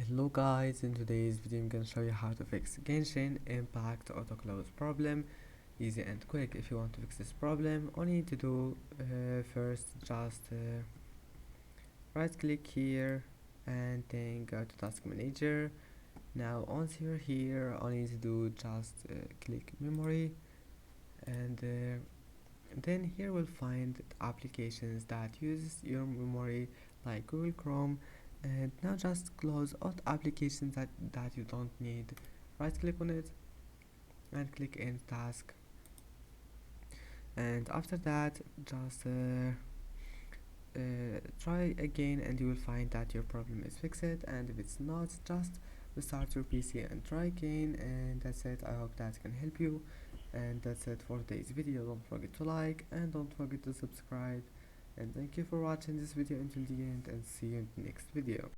Hello guys, in today's video I'm gonna show you how to fix Genshin impact auto close problem, easy and quick. If you want to fix this problem, all you need to do first just right click here and then go to task manager. Now once you're here, all you need to do just click memory and then here we'll find applications that uses your memory like Google Chrome, and now just close all applications that you don't need. Right click on it and click end task, and after that just try again and you will find that your problem is fixed, and if it's not, just restart your PC and try again. And that's it. I hope that can help you, and that's it for today's video. Don't forget to like and don't forget to subscribe, and thank you for watching this video until the end, and see you in the next video.